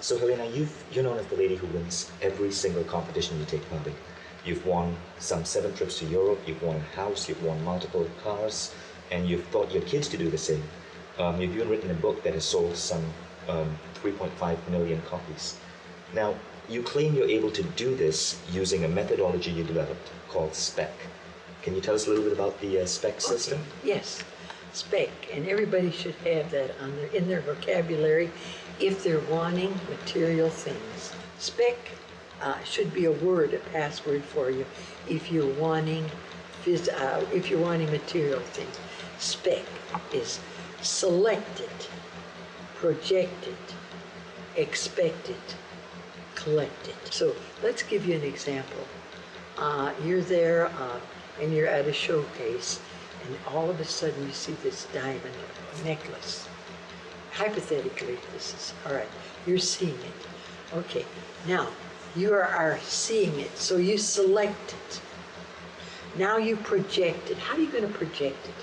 So Helena, you're known as the lady who wins every single competition you take part in. You've won some 7 trips to Europe, you've won a house, you've won multiple cars, and you've taught your kids to do the same. You've even written a book that has sold some 3.5 million copies. Now, you claim you're able to do this using a methodology you developed called SPEC. Can you tell us a little bit about the SPEC system? Yes, SPEC, and everybody should have that in their vocabulary if they're wanting material things. SPEC should be a word, a password for you if you're wanting material things. SPEC is selected, projected, expected, collected. So let's give you an example. You're there and you're at a showcase, and all of a sudden you see this diamond necklace. Hypothetically, this is, all right, you're seeing it. Okay, now you are seeing it, so you select it. Now you project it. How are you going to project it?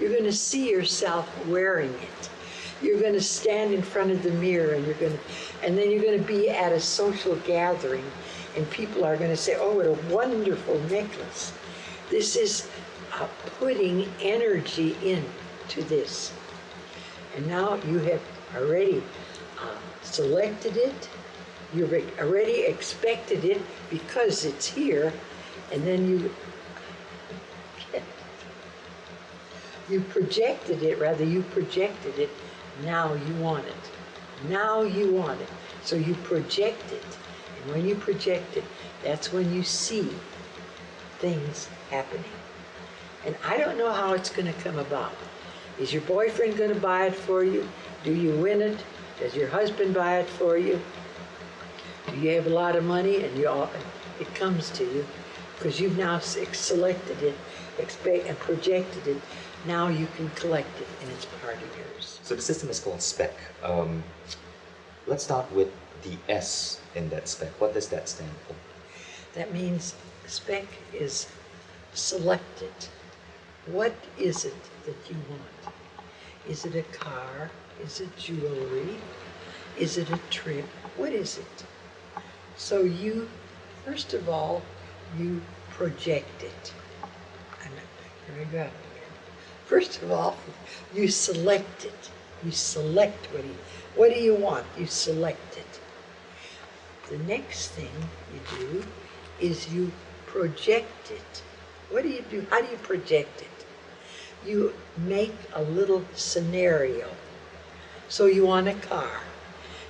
You're going to see yourself wearing it. You're going to stand in front of the mirror, and then you're going to be at a social gathering, and people are going to say, "Oh, what a wonderful necklace." This is putting energy into this. And now you have already selected it, you've already expected it because it's here, and then you projected it, now you want it. Now you want it. So you project it, and when you project it, that's when you see things happening. And I don't know how it's going to come about. Is your boyfriend going to buy it for you? Do you win it? Does your husband buy it for you? Do you have a lot of money and it comes to you because you've now selected it, and projected it. Now you can collect it and it's part of yours. So the system is called SPEC. Let's start with the S in that SPEC. What does that stand for? That means SPEC is selected. What is it that you want? Is it a car? Is it jewelry? Is it a trip? What is it? So you, first of all, you project it. Here we go. First of all, you select it. You select what do you want? You select it. The next thing you do is you project it. What do you do? How do you project it? You make a little scenario. So you want a car.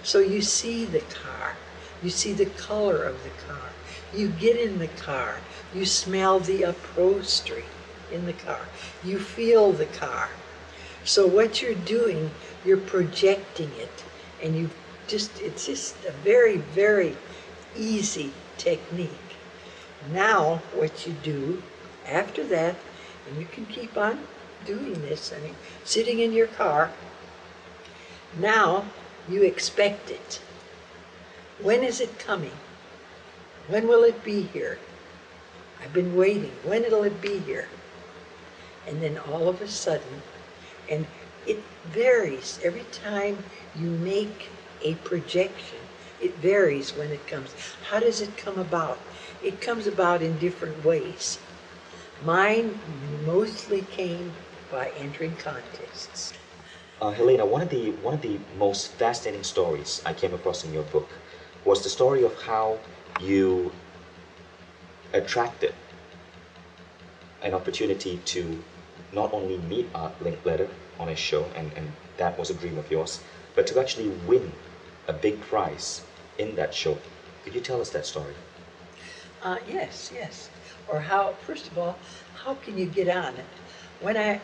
So you see the car. You see the color of the car. You get in the car. You smell the upholstery in the car. You feel the car. So what you're doing, you're projecting it. And it's just a very, very easy technique. Now what you do after that, and you can keep on doing this, sitting in your car, now you expect it. When is it coming? When will it be here? I've been waiting. When will it be here? And then all of a sudden, and it varies every time you make a projection. It varies when it comes. How does it come about? It comes about in different ways. Mine mostly came by entering contests. Helena, one of the most fascinating stories I came across in your book was the story of how you attracted an opportunity to not only meet Art Linkletter on a show, and that was a dream of yours, but to actually win a big prize in that show. Could you tell us that story? Yes. Or how, first of all, how can you get on it? When I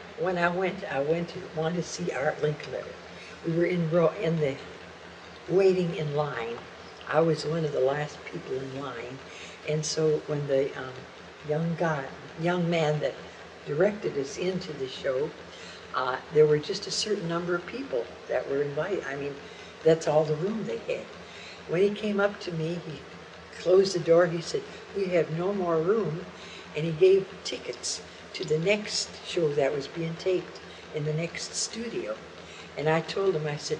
wanted to see Art Linkletter. We were waiting in line. I was one of the last people in line, and so when the young man that directed us into the show, there were just a certain number of people that were invited. That's all the room they had. When he came up to me, he closed the door. He said, "We have no more room," and he gave tickets to the next show that was being taped in the next studio. And I told him, I said,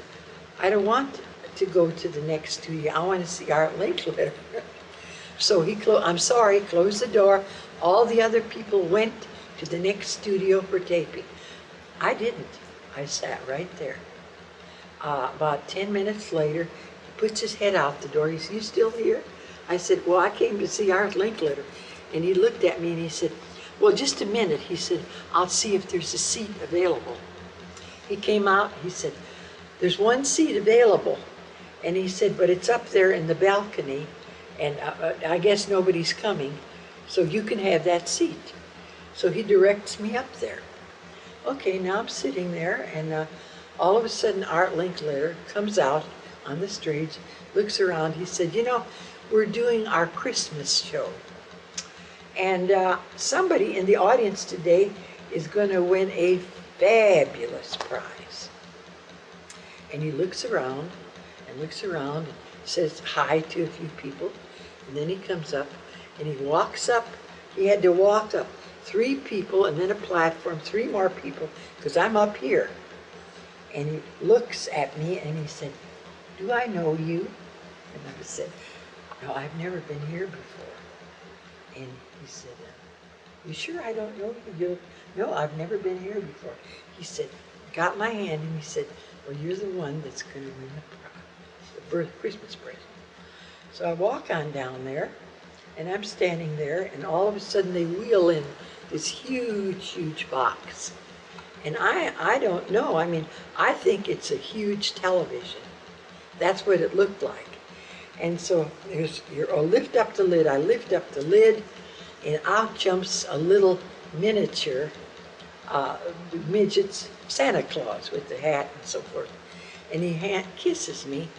"I don't want to go to the next studio. I want to see Art Linkletter. So I'm sorry, closed the door. All the other people went to the next studio for taping. I didn't. I sat right there. About 10 minutes later, he puts his head out the door. He said, "You still here?" I said, "Well, I came to see Art Linkletter." And he looked at me and he said, "Well, just a minute." He said, "I'll see if there's a seat available." He came out, he said, "There's one seat available." And he said, "But it's up there in the balcony, and I guess nobody's coming, so you can have that seat." So he directs me up there. Okay, now I'm sitting there, and all of a sudden Art Linkletter comes out on the stage, looks around. He said, "You know, we're doing our Christmas show. And somebody in the audience today is going to win a fabulous prize." And he looks around and says hi to a few people. And then he comes up and he walks up. He had to walk up 3 people and then a platform, 3 more people, because I'm up here. And he looks at me and he said, "Do I know you?" And I said, "No, I've never been here before." And he said, "You sure I don't know you?" "No, I've never been here before." He said, got my hand and he said, "Well, you're the one that's going to win the Christmas present." So I walk on down there and I'm standing there, and all of a sudden they wheel in this huge, huge box. And I don't know, I mean, I think it's a huge television. That's what it looked like. And so lift up the lid. I lift up the lid, and out jumps a little miniature midget Santa Claus with the hat and so forth. And he kisses me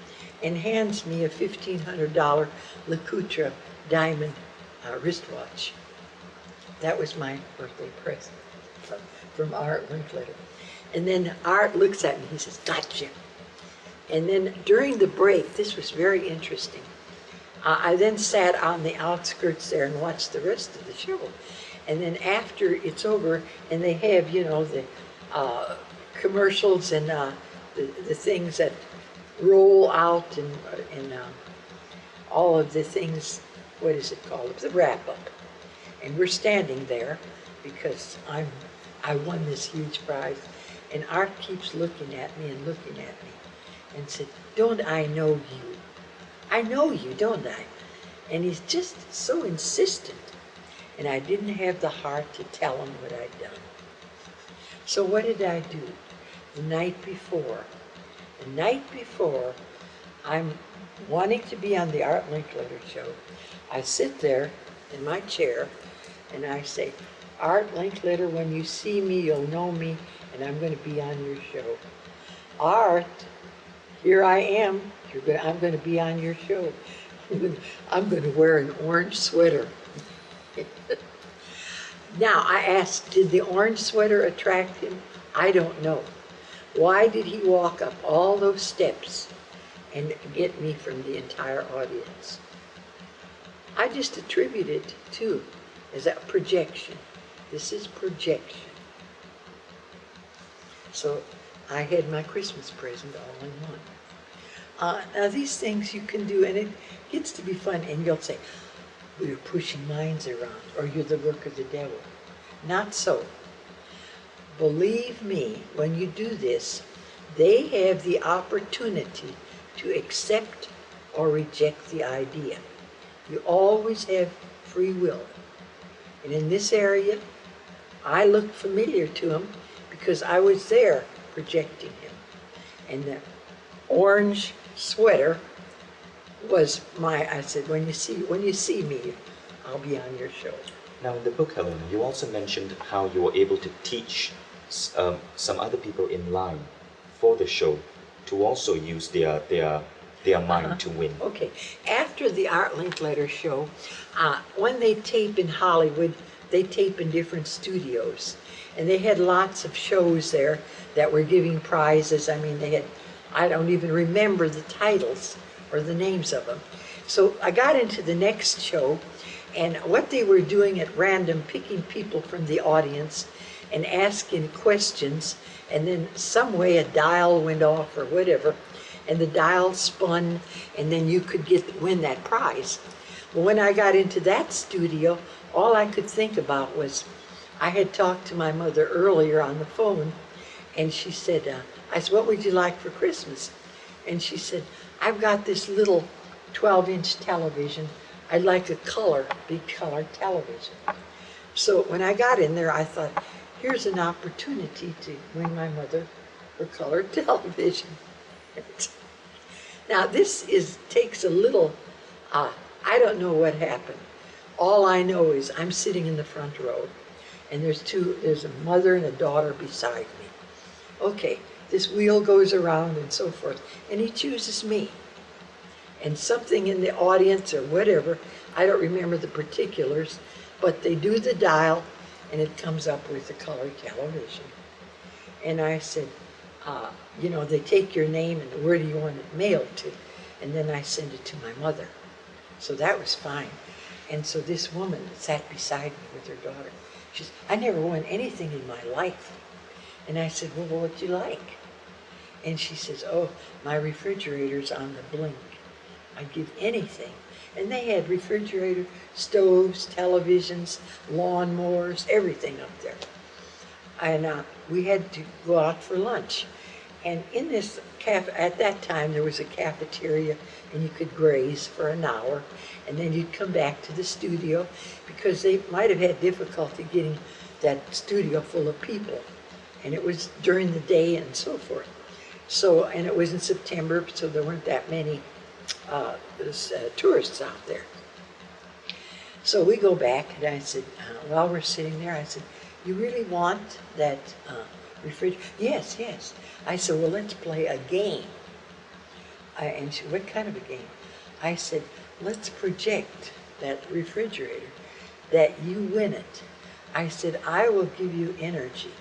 and hands me a $1,500 l.o.a. diamond wristwatch. That was my birthday present from Art Linkletter. And then Art looks at me, he says, "Gotcha." And then during the break, this was very interesting. I then sat on the outskirts there and watched the rest of the show. And then after it's over, and they have, you know, the commercials and the things that roll out and all of the things, what is it called? The wrap-up. And we're standing there because I won this huge prize. And Art keeps looking at me and looking at me and said, "Don't I know you? I know you, don't I?" And he's just so insistent. And I didn't have the heart to tell him what I'd done. So what did I do? The night before, I'm wanting to be on the Art Linkletter show. I sit there in my chair and I say, "Art Linkletter, when you see me, you'll know me, and I'm going to be on your show. Art, here I am. I'm going to be on your show. I'm going to wear an orange sweater." Now, I asked, did the orange sweater attract him? I don't know. Why did he walk up all those steps and get me from the entire audience? I just attribute it to as a projection. This is projection. So I had my Christmas present all in one. Now these things you can do, and it gets to be fun, and you'll say, "Well, you're pushing minds around, or you're the work of the devil." Not so. Believe me, when you do this, they have the opportunity to accept or reject the idea. You always have free will. And in this area, I looked familiar to him because I was there projecting him. And the orange sweater was I said, when you see me, I'll be on your show. Now in the book, Helene, you also mentioned how you were able to teach some other people in line for the show to also use their mind to win. Okay. After the Art Linkletter show, when they tape in Hollywood, they tape in different studios. And they had lots of shows there that were giving prizes. I mean, they had, I don't even remember the titles or the names of them. So I got into the next show, and what they were doing at random, picking people from the audience and asking questions, and then some way a dial went off or whatever, and the dial spun, and then you could win that prize. Well, when I got into that studio, all I could think about was, I had talked to my mother earlier on the phone, and she said, I said, what would you like for Christmas? And she said, I've got this little 12-inch television. I'd like a big color television. So when I got in there, I thought, here's an opportunity to win my mother her color television. Now this takes a little, I don't know what happened. All I know is I'm sitting in the front row, and there's a mother and a daughter beside me. Okay, this wheel goes around and so forth, and he chooses me. And something in the audience or whatever, I don't remember the particulars, but they do the dial, and it comes up with the color television. And I said, you know, they take your name and where do you want it mailed to? And then I send it to my mother. So that was fine. And so this woman sat beside me with her daughter. She said, I never won anything in my life. And I said, well, what'd you like? And she says, oh, my refrigerator's on the blink. I'd give anything. And they had refrigerator, stoves, televisions, lawnmowers, everything up there. And we had to go out for lunch. And in this at that time, there was a cafeteria, and you could graze for an hour, and then you'd come back to the studio, because they might have had difficulty getting that studio full of people. And it was during the day and so forth. So, and it was in September, so there weren't that many tourists out there. So we go back, and I said, while we're sitting there, I said, you really want that refrigerator? Yes, yes. I said, well, let's play a game. And she, what kind of a game? I said, let's project that refrigerator, that you win it. I said, I will give you energy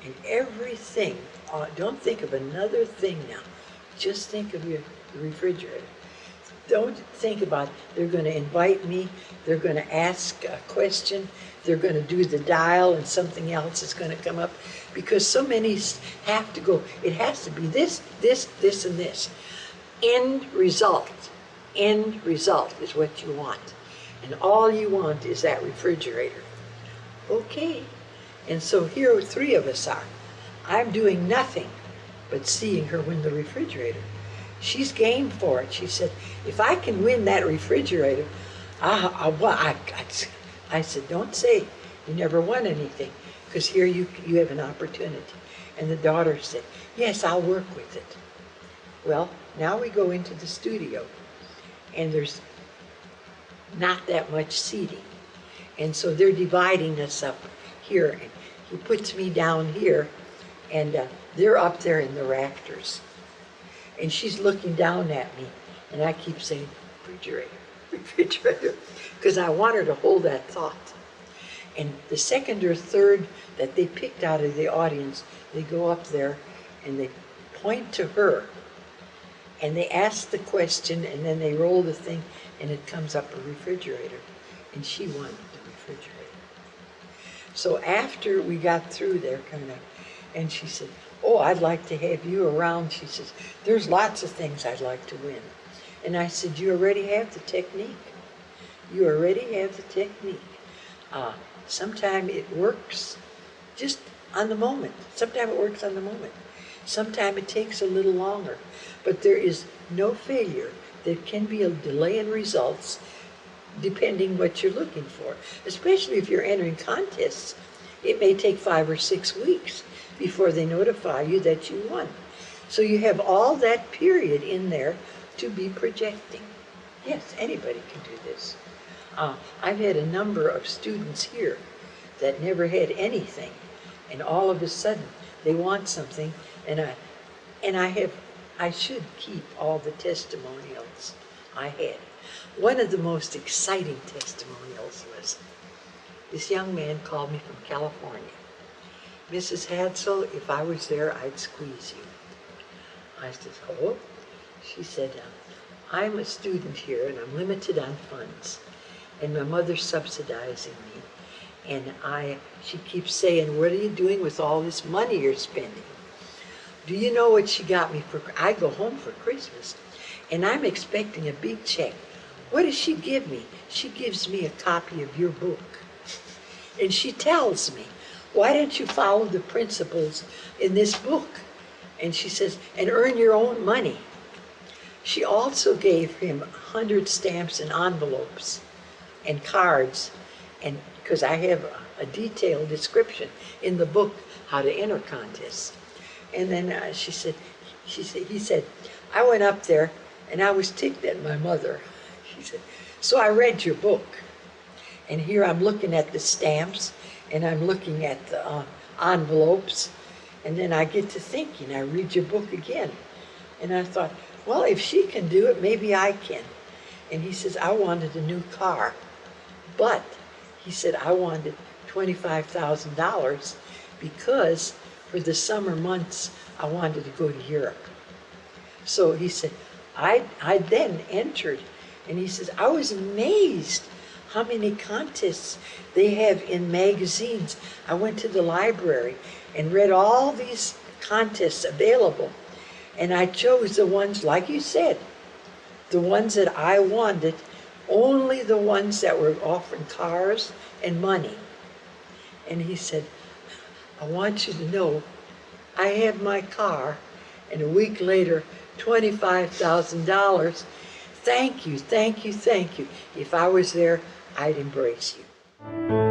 and everything. Don't think of another thing now. Just think of your refrigerator. Don't think about, they're going to invite me, they're going to ask a question, they're going to do the dial and something else is going to come up, because so many have to go, it has to be this, this, this, and this. End result is what you want. And all you want is that refrigerator. Okay. And so here 3 of us are. I'm doing nothing but seeing her win the refrigerator. She's game for it. She said, if I can win that refrigerator, I said, don't say you never won anything, because here you have an opportunity. And the daughter said, yes, I'll work with it. Well, now we go into the studio, and there's not that much seating. And so they're dividing us up here. And he puts me down here, and they're up there in the rafters. And she's looking down at me, and I keep saying, refrigerator, refrigerator, because I want her to hold that thought. And the second or third that they picked out of the audience, they go up there, and they point to her, and they ask the question, and then they roll the thing, and it comes up a refrigerator. And she won the refrigerator. So after we got through there, and she said, oh, I'd like to have you around. She says, there's lots of things I'd like to win. And I said, you already have the technique. You already have the technique. Sometimes it works just on the moment. Sometimes it works on the moment. Sometimes it takes a little longer. But there is no failure. There can be a delay in results depending what you're looking for. Especially if you're entering contests. It may take 5 or 6 weeks before they notify you that you won. So you have all that period in there to be projecting. Yes, anybody can do this. I've had a number of students here that never had anything, and all of a sudden they want something, and I should keep all the testimonials I had. One of the most exciting testimonials was this young man called me from California. Mrs. Hadsell, if I was there, I'd squeeze you. I said, oh? She said, I'm a student here and I'm limited on funds. And my mother's subsidizing me. And she keeps saying, what are you doing with all this money you're spending? Do you know what she got me for? I go home for Christmas, and I'm expecting a big check. What does she give me? She gives me a copy of your book. And she tells me, why don't you follow the principles in this book? And she says, and earn your own money. She also gave him 100 stamps and envelopes and cards, and because I have a detailed description in the book how to enter contests. And then he said, I went up there and I was ticked at my mother. She said, so I read your book. And here I'm looking at the stamps and I'm looking at the envelopes. And then I get to thinking, I read your book again. And I thought, well, if she can do it, maybe I can. And he says, I wanted a new car. But he said, I wanted $25,000 because for the summer months, I wanted to go to Europe. So he said, I then entered. And he says, I was amazed how many contests they have in magazines. I went to the library and read all these contests available. And I chose the ones, like you said, the ones that I wanted, only the ones that were offering cars and money. And he said, I want you to know, I have my car, and a week later, $25,000. Thank you, thank you, thank you. If I was there, I'd embrace you.